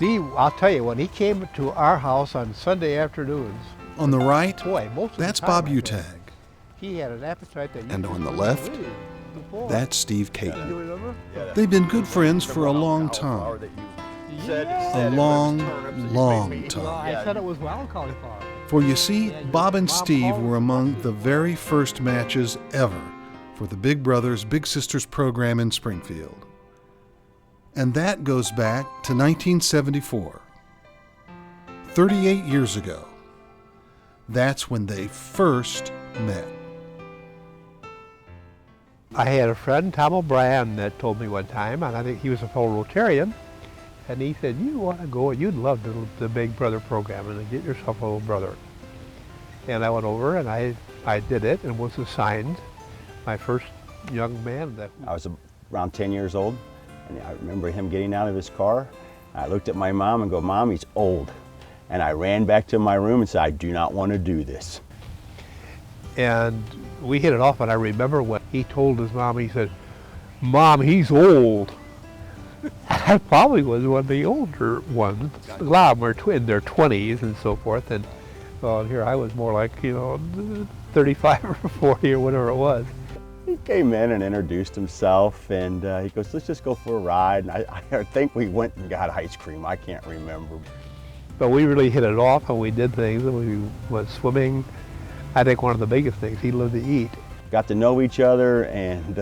Steve, I'll tell you, when he came to our house on Sunday afternoons, On the right, boy, most of the that's time, Bob Utag. he had an appetite that you And just on the couldn't left, believe before. that's Steve You Caton. remember? They've been good friends for a long time. A long, long Well, time. I said it was wild cauliflower. For you see, Bob and Steve were among the very first matches ever for the Big Brothers Big Sisters program in Springfield. And that goes back to 1974. 38 years ago. That's when they first met. I had a friend, Tom O'Brien, that told me one time, and I think he was a fellow Rotarian, and he said, you want to go, you'd love the Big Brother program and get yourself a little brother. And I went over and I did it and was assigned my first young man. I was around 10 years old, and I remember him getting out of his car. I looked at my mom and go, Mom, he's old. And I ran back to my room and said, I do not want to do this. And we hit it off, and I remember when he told his mom, he said, Mom, he's old. I probably was one of the older ones. A lot of them were in their 20s and so forth, and well, here I was more like, 35 or 40 or whatever it was. He came in and introduced himself, and he goes, let's just go for a ride. And I think we went and got ice cream. I can't remember. But we really hit it off, and we did things. We went swimming. I think one of the biggest things, he loved to eat. Got to know each other, and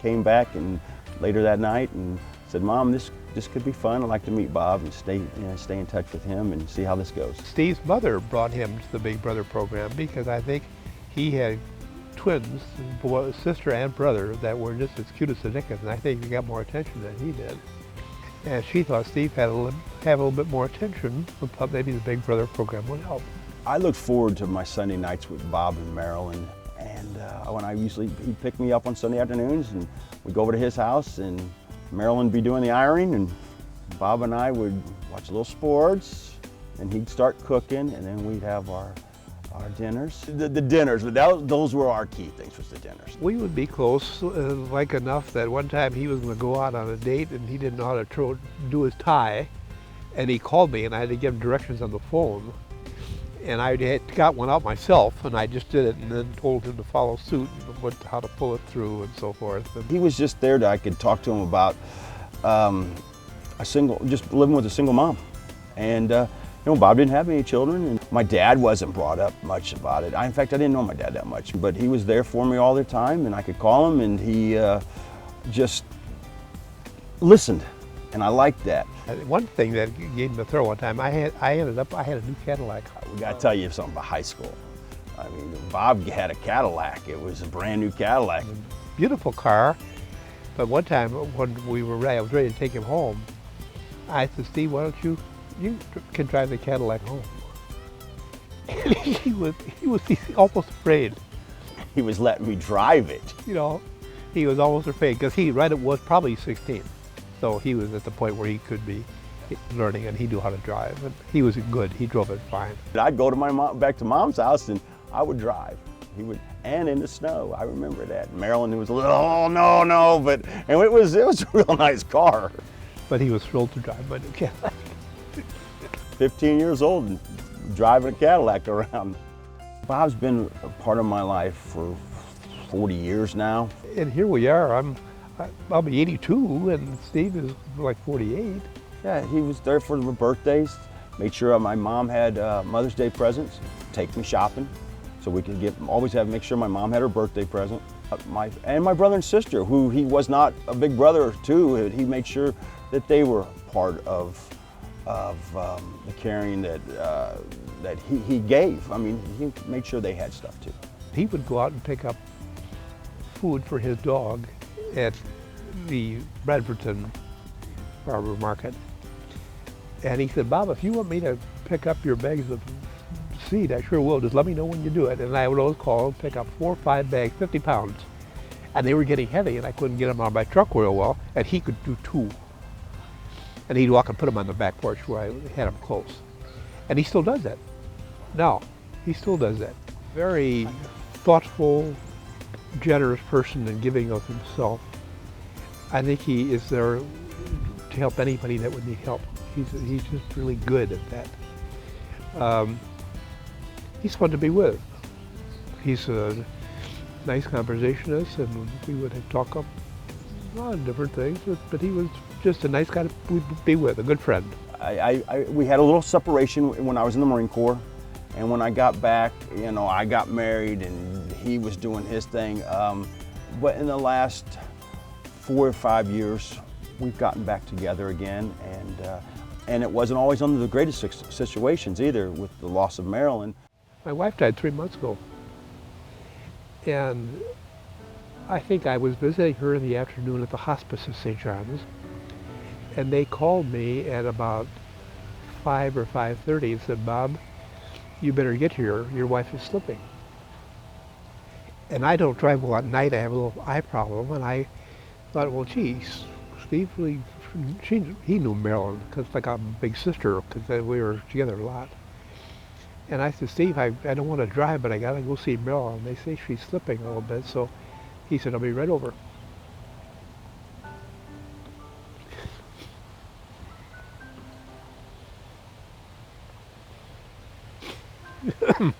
came back and later that night and said, Mom, this could be fun. I'd like to meet Bob and stay in touch with him and see how this goes. Steve's mother brought him to the Big Brother program because I think he had twins, sister and brother, that were just as cute as the dickens, and I think he got more attention than he did. And she thought Steve had have a little bit more attention, and thought maybe the Big Brother program would help. I look forward to my Sunday nights with Bob and Marilyn, and when he'd pick me up on Sunday afternoons, and we'd go over to his house, and Marilyn would be doing the ironing, and Bob and I would watch a little sports, and he'd start cooking, and then we'd have our dinners. The dinners, but those were our key things, was the dinners. We would be close, like enough that one time he was going to go out on a date and he didn't know how to do his tie, and he called me and I had to give him directions on the phone. And I had got one out myself, and I just did it and then told him to follow suit and how to pull it through and so forth. And he was just there that I could talk to him about just living with a single mom. And Bob didn't have any children, and my dad wasn't brought up much about it. In fact, I didn't know my dad that much, but he was there for me all the time, and I could call him, and he just listened, and I liked that. One thing that gave me a thrill one time, I had a new Cadillac. We got to tell you something about high school. I mean, Bob had a Cadillac. It was a brand new Cadillac. Beautiful car, but one time when I was ready to take him home, I said, Steve, why don't you can drive the Cadillac home. And he was almost afraid. He was letting me drive it. He was almost afraid because he was probably 16. So he was at the point where he could be learning, and he knew how to drive. And he was good. He drove it fine. I'd go to back to Mom's house, and I would drive. And in the snow, I remember that. Marilyn was a little, oh no, but it was a real nice car. But he was thrilled to drive my new Cadillac. 15 years old and driving a Cadillac around. Bob's been a part of my life for 40 years now. And here we are. I'll be 82, and Steve is like 48. Yeah, he was there for the birthdays, made sure my mom had Mother's Day presents, take me shopping, so we could make sure my mom had her birthday present. And my brother and sister, who he was not a big brother to, he made sure that they were part of the caring that he gave. I mean, he made sure they had stuff too. He would go out and pick up food for his dog at the Bradfordton Farmer Market. And he said, Bob, if you want me to pick up your bags of seed, I sure will. Just let me know when you do it. And I would always call and pick up 4 or 5 bags, 50 pounds. And they were getting heavy, and I couldn't get them on my truck real well, and he could do 2. And he'd walk and put them on the back porch where I had them close. And he still does that. Now, he still does that. Very thoughtful, generous person and giving of himself. I think he is there to help anybody that would need help. He's just really good at that. He's fun to be with. He's a nice conversationalist, and we would talk up a lot of different things, but he was just a nice guy to be with, a good friend. We had a little separation when I was in the Marine Corps, and when I got back, you know, I got married and he was doing his thing. But in the last 4 or 5 years, we've gotten back together again, and it wasn't always under the greatest situations either, with the loss of Marilyn. My wife died 3 months ago, and I think I was visiting her in the afternoon at the hospice of St. John's, and they called me at about 5 or 5:30 and said, "Bob, you better get here, your wife is slipping." And I don't drive well at night, I have a little eye problem, and I thought, well, geez, Steve, he knew Marilyn, because like I'm a big sister, because we were together a lot. And I said, Steve, I don't want to drive, but I got to go see Marilyn. They say she's slipping a little bit, so he said, I'll be right over.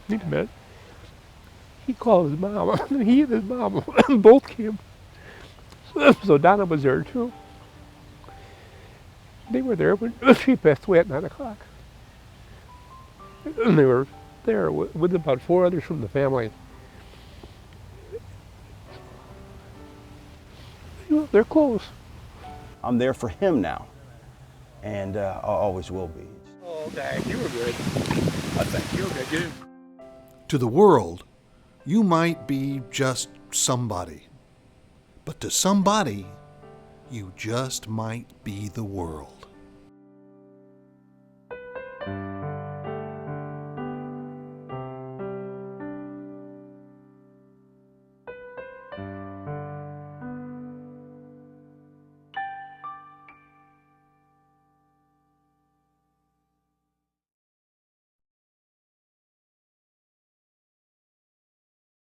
Wait a minute. He called his mom. He and his mom both came. So Donna was there too. They were there when she passed away at 9 o'clock. And they were there with about 4 others from the family. You know, they're close. I'm there for him now, and I always will be. Oh, okay, you were good. I think you were good. You didn't... To the world, you might be just somebody. But to somebody, you just might be the world.